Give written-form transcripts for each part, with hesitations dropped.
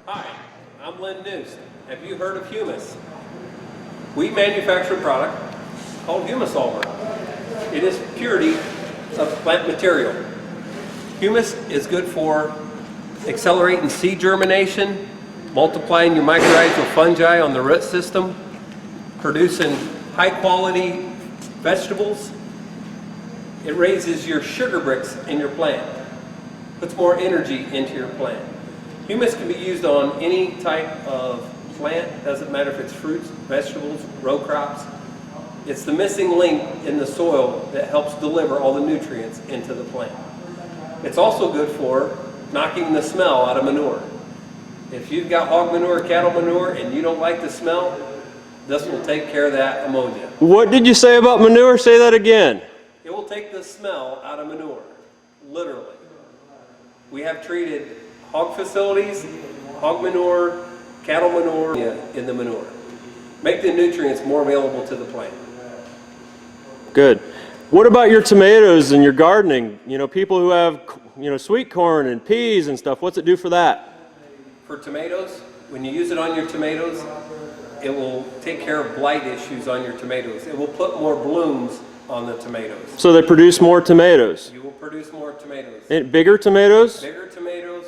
Hi, I'm Lynn Noose. Have you heard of Humus? We manufacture a product called Humus Solver. It is purity of plant material. Humus is good for accelerating seed germination, multiplying your mycorrhizal fungi on the root system, producing high quality vegetables. It raises your sugar bricks in your plant, puts more energy into your plant. Humus can be used on any type of plant, doesn't matter if it's fruits, vegetables, row crops. It's the missing link in the soil that helps deliver all the nutrients into the plant. It's also good for knocking the smell out of manure. If you've got hog manure, cattle manure, and you don't like the smell, this will take care of that ammonia. What did you say about manure? Say that again. It will take the smell out of manure, literally. We have treated hog facilities, hog manure, cattle manure in the manure. Make the nutrients more available to the plant. Good. What about your tomatoes and your gardening? You know, people who have, sweet corn and peas and stuff, what's it do for that? For tomatoes, when you use it on your tomatoes, it will take care of blight issues on your tomatoes. It will put more blooms on the tomatoes. So they produce more tomatoes? You will produce more tomatoes. And bigger tomatoes? Bigger tomatoes,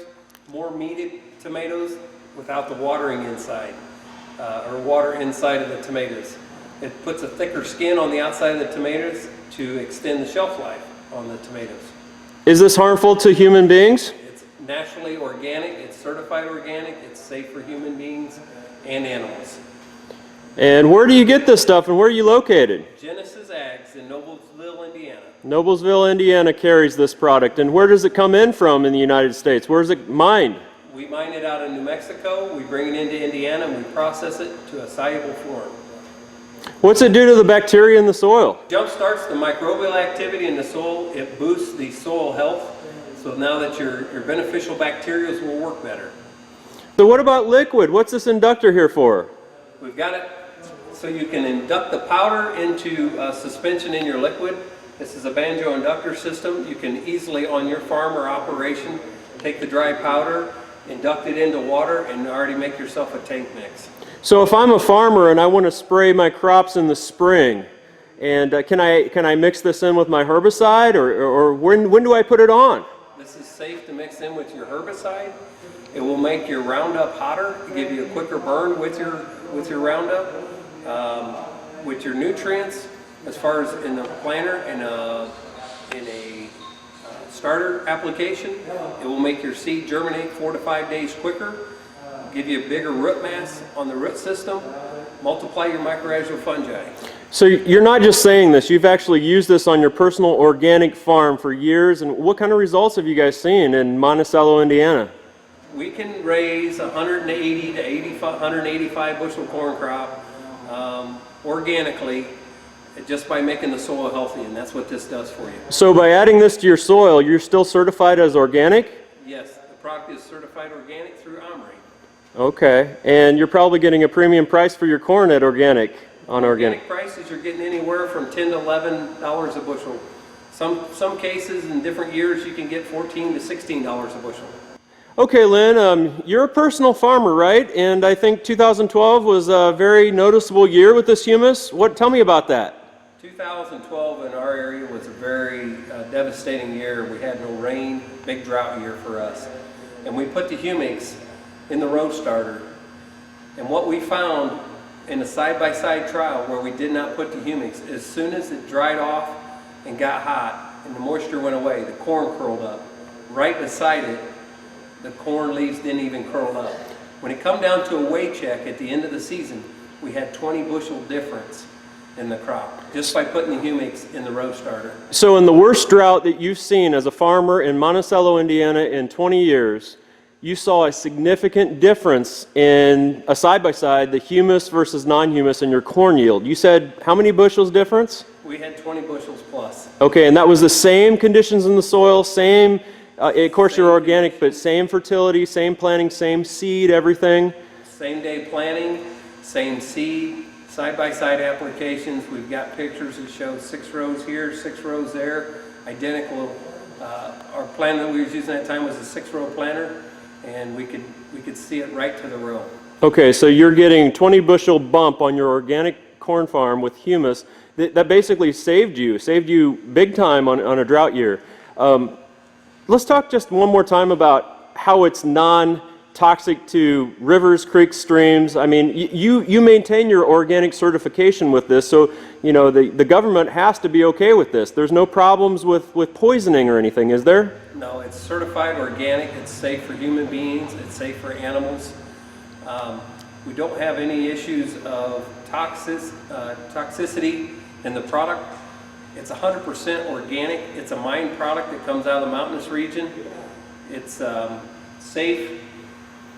more meated tomatoes without the watering inside, or water inside of the tomatoes. It puts a thicker skin on the outside of the tomatoes to extend the shelf life on the tomatoes. Is this harmful to human beings? It's naturally organic, it's certified organic, it's safe for human beings and animals. And where do you get this stuff and where are you located? Genesis Ags in Noblesville, Indiana. Noblesville, Indiana carries this product. And where does it come in from in the United States? Where is it mined? We mine it out of New Mexico, we bring it into Indiana, and we process it to a soluble form. What's it do to the bacteria in the soil? Jump starts the microbial activity in the soil, it boosts the soil health, so now that your beneficial bacteria will work better. So what about liquid? What's this inductor here for? We've got it so you can induct the powder into suspension in your liquid. This is a banjo inductor system. You can easily, on your farm or operation, take the dry powder, induct it into water, and already make yourself a tank mix. So if I'm a farmer and I want to spray my crops in the spring, and can I mix this in with my herbicide, or when do I put it on? This is safe to mix in with your herbicide. It will make your Roundup hotter, give you a quicker burn with your Roundup, with your nutrients. As far as in the planter and in a starter application, it will make your seed germinate 4 to 5 days quicker, give you a bigger root mass on the root system, multiply your mycorrhizal fungi. So you're not just saying this, you've actually used this on your personal organic farm for years, and what kind of results have you guys seen in Monticello, Indiana? We can raise 180 to 185 bushel corn crop organically just by making the soil healthy, and that's what this does for you. So by adding this to your soil, you're still certified as organic? Yes, the product is certified organic through Omri. Okay, and you're probably getting a premium price for your corn at organic. Organic prices, you're getting anywhere from $10 to $11 a bushel. Some cases in different years you can get $14 to $16 a bushel. Okay, Lynn, you're a personal farmer, right? And I think 2012 was a very noticeable year with this humus. Tell me about that. 2012 in our area was a very devastating year. We had no rain, big drought year for us. And we put the humics in the row starter. And what we found in a side-by-side trial where we did not put the humics, as soon as it dried off and got hot and the moisture went away, the corn curled up. Right beside it, the corn leaves didn't even curl up. When it come down to a weigh check at the end of the season, we had 20 bushel difference in the crop just by putting the humics in the row starter. So in the worst drought that you've seen as a farmer in Monticello, Indiana in 20 years, you saw a significant difference in a side-by-side, the humus versus non-humus in your corn yield. You said how many bushels difference? We had 20 bushels plus. Okay, and that was the same conditions in the soil, same, of course you're organic, but same fertility, same planting, same seed, everything? Same day planting, same seed, side-by-side applications. We've got pictures that show 6 rows here, 6 rows there, identical. Our plan that we were using at that time was a 6-row planter. and we could see it right to the row. Okay, so you're getting 20 bushel bump on your organic corn farm with humus. That basically saved you big time on a drought year. Let's talk just one more time about how it's non-toxic to rivers, creeks, streams. I mean, you maintain your organic certification with this, so you know the government has to be okay with this. There's no problems with poisoning or anything, is there? No, it's certified organic. It's safe for human beings. It's safe for animals. We don't have any issues of toxicity in the product. It's 100% organic. It's a mined product that comes out of the mountainous region. It's safe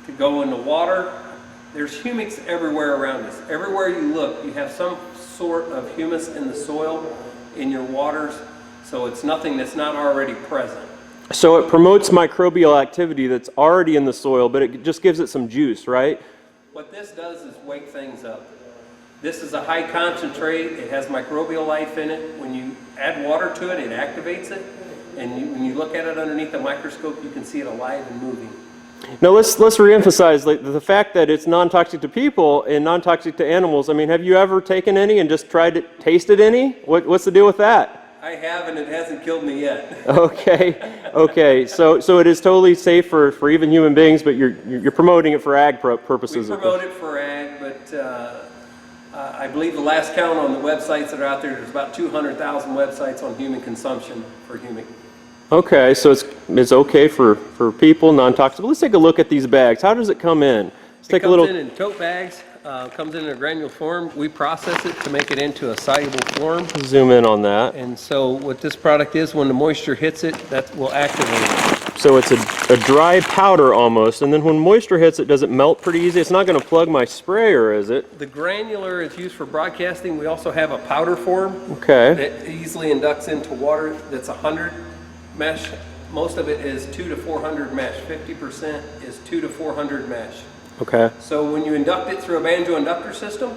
to go in the water. There's humics everywhere around us. Everywhere you look, you have some sort of humus in the soil, in your waters, so it's nothing that's not already present. So it promotes microbial activity that's already in the soil, but it just gives it some juice, right? What this does is wake things up. This is a high concentrate. It has microbial life in it. When you add water to it, it activates it. And when you look at it underneath the microscope, you can see it alive and moving. Now let's reemphasize the fact that it's non-toxic to people and non-toxic to animals. I mean, have you ever taken any and just tried to tasted any? What's the deal with that? I have, and it hasn't killed me yet. Okay. So it is totally safe for even human beings, but you're promoting it for ag purposes. We promote it for ag, but I believe the last count on the websites that are out there's about 200,000 websites on human consumption for humic. Okay, so it's okay for people, non-toxic. Let's take a look at these bags. How does it come in? It comes in tote bags. Comes in a granule form. We process it to make it into a soluble form. Zoom in on that. And so what this product is, when the moisture hits it, that will activate it. So it's a dry powder almost, and then when moisture hits it, does it melt pretty easy? It's not going to plug my sprayer, is it? The granular is used for broadcasting. We also have a powder form. Okay. That easily inducts into water that's 100 mesh. Most of it is 2 to 400 mesh. 50% is 2 to 400 mesh. Okay. So when you induct it through a banjo inductor system,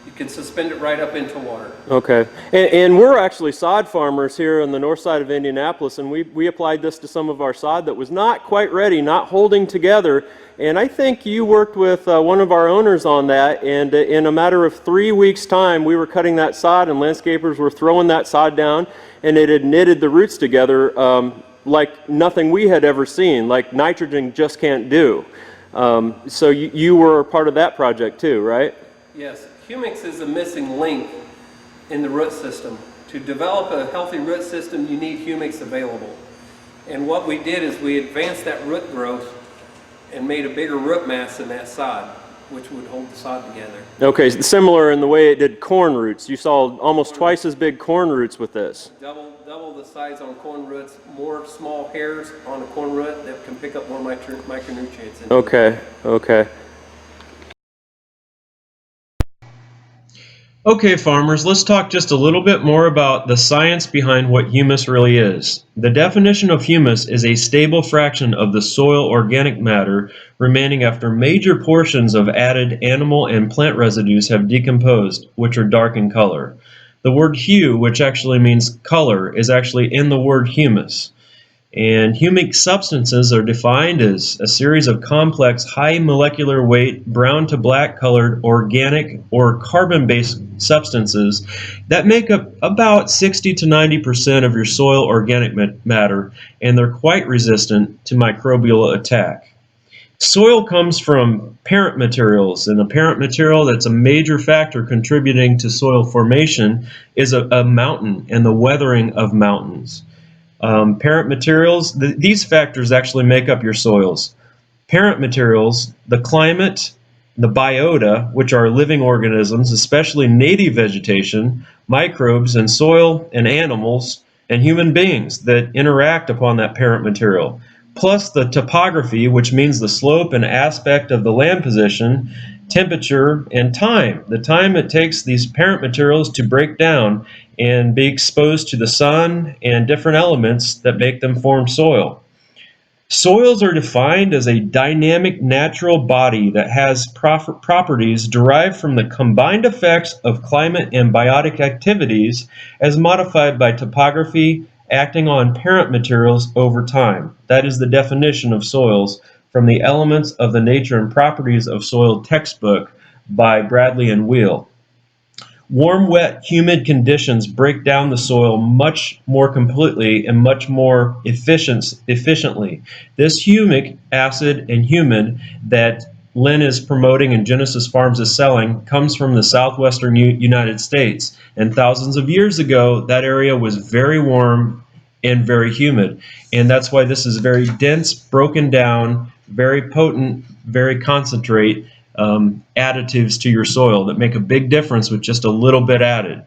you can suspend it right up into water. Okay. And we're actually sod farmers here on the north side of Indianapolis, and we applied this to some of our sod that was not quite ready, not holding together. And I think you worked with one of our owners on that, and in a matter of 3 weeks' time, we were cutting that sod, and landscapers were throwing that sod down, and it had knitted the roots together like nothing we had ever seen, like nitrogen just can't do. So you were a part of that project too, right? Yes. Humics is a missing link in the root system. To develop a healthy root system, you need humics available. And what we did is we advanced that root growth and made a bigger root mass in that sod, which would hold the sod together. Okay, similar in the way it did corn roots. You saw almost twice as big corn roots with this. Double the size on corn roots, more small hairs on a corn root that can pick up more micronutrients. Okay. Okay, farmers, let's talk just a little bit more about the science behind what humus really is. The definition of humus is a stable fraction of the soil organic matter remaining after major portions of added animal and plant residues have decomposed, which are dark in color. The word hue, which actually means color, is actually in the word humus. And humic substances are defined as a series of complex, high molecular weight, brown to black colored, organic or carbon-based substances that make up about 60 to 90% of your soil organic matter, and they're quite resistant to microbial attack. Soil comes from parent materials, and a parent material that's a major factor contributing to soil formation is a mountain and the weathering of mountains. Parent materials, these factors actually make up your soils. Parent materials, the climate, the biota, which are living organisms, especially native vegetation, microbes, and soil and animals, and human beings that interact upon that parent material. Plus the topography, which means the slope and aspect of the land position, temperature, and time. The time it takes these parent materials to break down and be exposed to the sun and different elements that make them form soil. Soils are defined as a dynamic natural body that has properties derived from the combined effects of climate and biotic activities as modified by topography acting on parent materials over time. That is the definition of soils from the Elements of the Nature and Properties of Soil textbook by Bradley and Wheel. Warm, wet, humid conditions break down the soil much more completely and much more efficiently. This humic acid and humin that Lynn is promoting and Genesis Farms is selling comes from the southwestern United States. And thousands of years ago, that area was very warm and very humid. And that's why this is very dense, broken down, very potent, very concentrate additives to your soil that make a big difference with just a little bit added.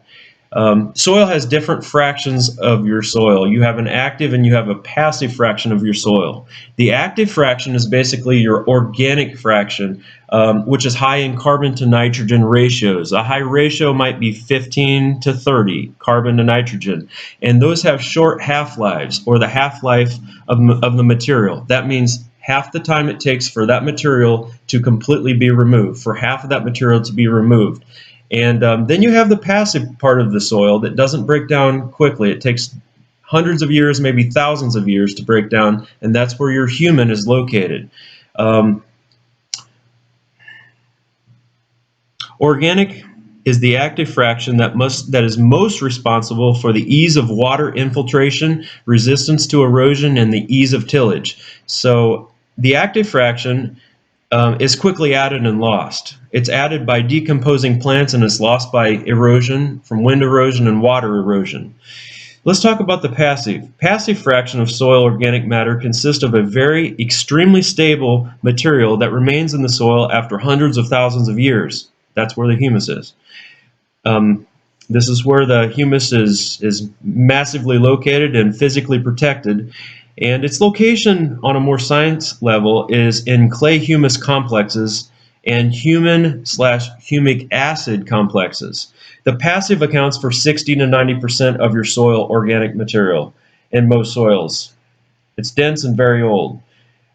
Soil has different fractions of your soil. You have an active and you have a passive fraction of your soil. The active fraction is basically your organic fraction, which is high in carbon to nitrogen ratios. A high ratio might be 15 to 30 carbon to nitrogen, and those have short half-lives, or the half-life of the material. That means half the time it takes for that material to completely be removed, for half of that material to be removed. And then you have the passive part of the soil that doesn't break down quickly. It takes hundreds of years, maybe thousands of years to break down, and that's where your humin is located. Organic is the active fraction that is most responsible for the ease of water infiltration, resistance to erosion, and the ease of tillage. So the active fraction is quickly added and lost. It's added by decomposing plants and is lost by erosion from wind erosion and water erosion. Let's talk about the passive. Passive fraction of soil organic matter consists of a very extremely stable material that remains in the soil after hundreds of thousands of years. That's where the humus is. This is where the humus is massively located and physically protected. And its location on a more science level is in clay humus complexes and humin/humic acid complexes. The passive accounts for 60 to 90% of your soil organic material in most soils. It's dense and very old.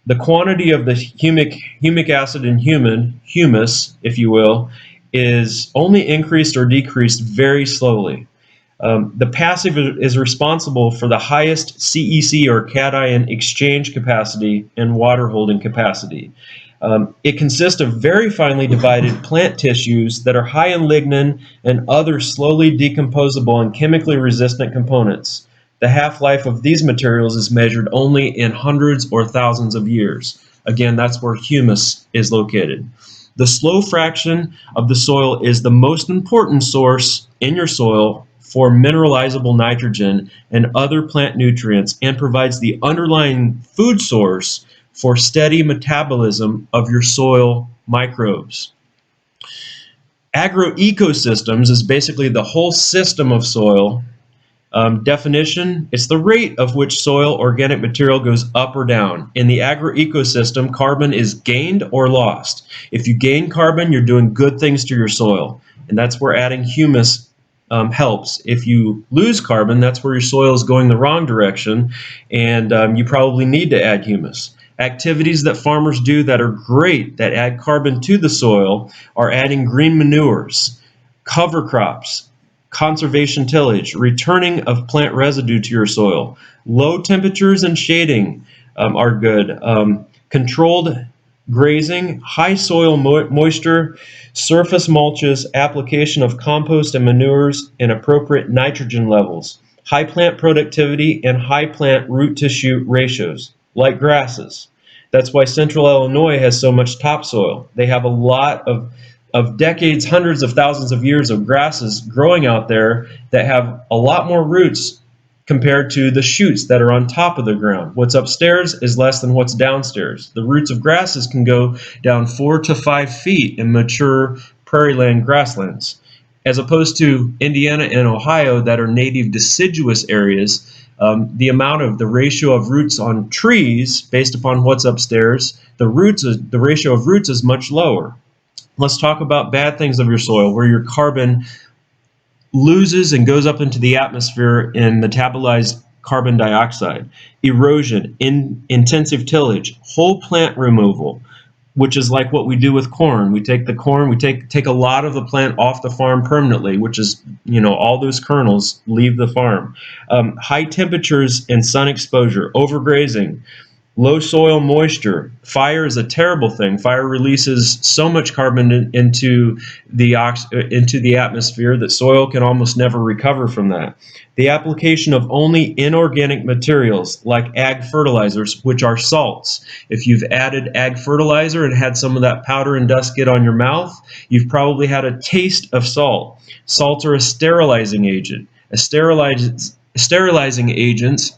The quantity of the humic acid and humus, if you will, is only increased or decreased very slowly. The passive is responsible for the highest CEC, or cation exchange capacity, and water holding capacity. It consists of very finely divided plant tissues that are high in lignin and other slowly decomposable and chemically resistant components. The half-life of these materials is measured only in hundreds or thousands of years. Again, that's where humus is located. The slow fraction of the soil is the most important source in your soil for mineralizable nitrogen and other plant nutrients, and provides the underlying food source for steady metabolism of your soil microbes. Agroecosystems is basically the whole system of soil. Definition: it's the rate of which soil organic material goes up or down. In the agroecosystem, carbon is gained or lost. If you gain carbon, you're doing good things to your soil, and that's where adding humus helps. If you lose carbon, that's where your soil is going the wrong direction, and you probably need to add humus. Activities that farmers do that are great, that add carbon to the soil, are adding green manures, cover crops, conservation tillage, returning of plant residue to your soil. Low temperatures and shading are good. Controlled grazing, high soil moisture, surface mulches, application of compost and manures, and appropriate nitrogen levels. High plant productivity and high plant root tissue ratios, like grasses. That's why Central Illinois has so much topsoil. They have a lot of decades, hundreds of thousands of years of grasses growing out there that have a lot more roots compared to the shoots that are on top of the ground. What's upstairs is less than what's downstairs. The roots of grasses can go down 4 to 5 feet in mature prairie land grasslands, as opposed to Indiana and Ohio that are native deciduous areas. The ratio of roots on trees based upon what's upstairs, the ratio of roots is much lower. Let's talk about bad things of your soil, where your carbon loses and goes up into the atmosphere and metabolized carbon dioxide. Erosion, intensive tillage, whole plant removal, which is like what we do with corn. We take the corn, we take a lot of the plant off the farm permanently, which is, all those kernels leave the farm. High temperatures and sun exposure, overgrazing, Low soil moisture. Fire is a terrible thing. Fire releases so much carbon into the atmosphere that soil can almost never recover from that. The application of only inorganic materials like ag fertilizers, which are salts. If you've added ag fertilizer and had some of that powder and dust get on your mouth, you've probably had a taste of salt. Salts are a sterilizing agent. Sterilizing agents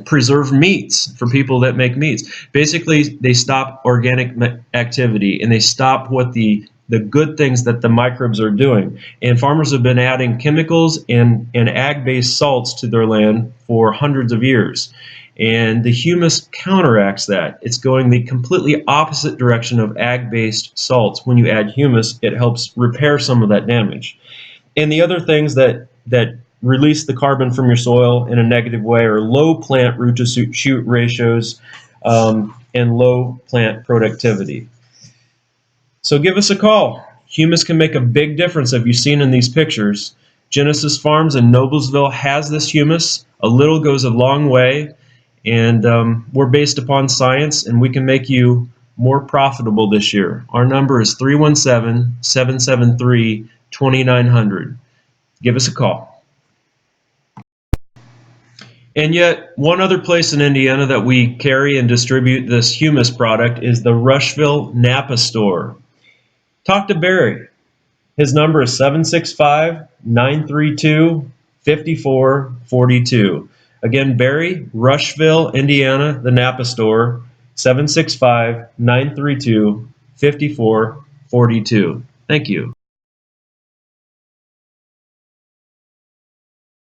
preserve meats for people that make meats. Basically, they stop organic activity and they stop what the good things that the microbes are doing. And farmers have been adding chemicals and ag-based salts to their land for hundreds of years. And the humus counteracts that. It's going the completely opposite direction of ag-based salts. When you add humus, it helps repair some of that damage. And the other things that release the carbon from your soil in a negative way are low plant root to shoot ratios and low plant productivity. So give us a call. Humus can make a big difference, as you've seen in these pictures. Genesis Farms in Noblesville has this humus. A little goes a long way, and we're based upon science, and we can make you more profitable this year. Our number is 317-773-2900. Give us a call. And yet, one other place in Indiana that we carry and distribute this humus product is the Rushville Napa store. Talk to Barry. His number is 765-932-5442. Again, Barry, Rushville, Indiana, the Napa store, 765-932-5442. Thank you.